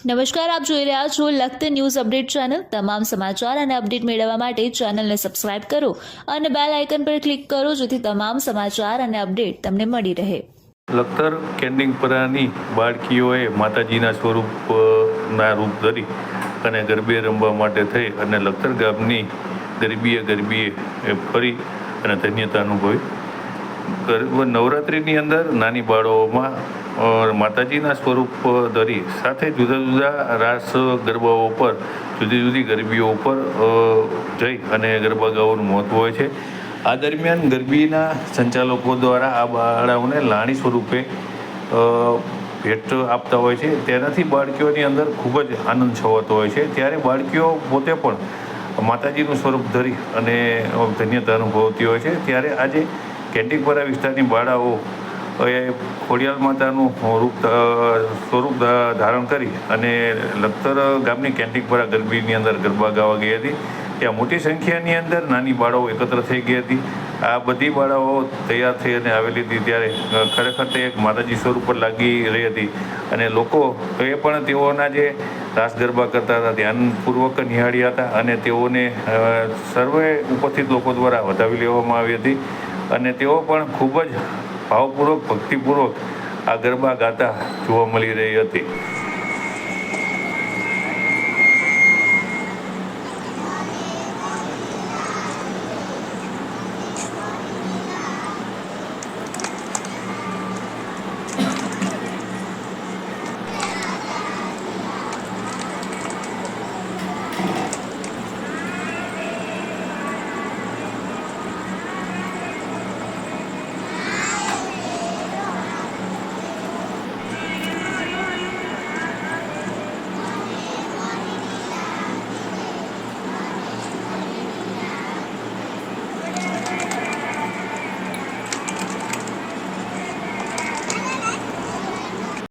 નમસ્કાર, આપ જોઈ રહ્યા છો લખત ન્યૂઝ અપડેટ ચેનલ। તમામ સમાચાર અને અપડેટ મેળવવા માટે ચેનલને સબસ્ક્રાઇબ કરો અને બેલ આઇકન પર ક્લિક કરો જેથી તમામ સમાચાર અને અપડેટ તમને મળી રહે। લખતર કેન્ડિંગપરાની બાળકીઓએ માતાજીના સ્વરૂપના રૂપ ધરી અને ગરબે રમવા માટે થઈ અને લખતર ગામની ગરબીએ ફરી અને ધન્યતા અનુભવી। નવરાત્રિની અંદર નાની બાળાઓમાં માતાજીના સ્વરૂપ ધરી સાથે જુદા જુદા રાસ ગરબાઓ પર જુદી જુદી ગરબીઓ ઉપર જઈ અને ગરબા ગાવાનું મહત્ત્વ હોય છે। આ દરમિયાન ગરબીના સંચાલકો દ્વારા આ બાળાઓને લાણી સ્વરૂપે ભેટ આપતા હોય છે। તેનાથી બાળકીઓની અંદર ખૂબ જ આનંદ છવાતો હોય છે। ત્યારે બાળકીઓ પોતે પણ માતાજીનું સ્વરૂપ ધરી અને ધન્યતા અનુભવતી હોય છે। ત્યારે આજે કેન્ડિંગપરા વિસ્તારની બાળાઓ એ ખોડિયાર માતાનું સ્વરૂપ ધારણ કરી અને લખતર ગામની કેન્ડિંગપરા ગરબીની અંદર ગરબા ગાવા ગઈ હતી। ત્યાં મોટી સંખ્યાની અંદર નાની બાળાઓ એકત્ર થઈ ગઈ હતી। આ બધી બાળાઓ તૈયાર થઈ અને આવેલી હતી ત્યારે ખરેખર તે એક માતાજી સ્વરૂપ પર લાગી રહી હતી અને લોકો એ પણ તેઓના જે રાસ ગરબા કરતા હતા ધ્યાનપૂર્વક નિહાળ્યા હતા અને તેઓને સર્વે ઉપસ્થિત લોકો દ્વારા વધાવી લેવામાં આવી હતી અને તેઓ પણ ખૂબ જ ભાવપૂર્વક ભક્તિપૂર્વક આ ગરબા ગાતા જોવા મળી રહી હતી।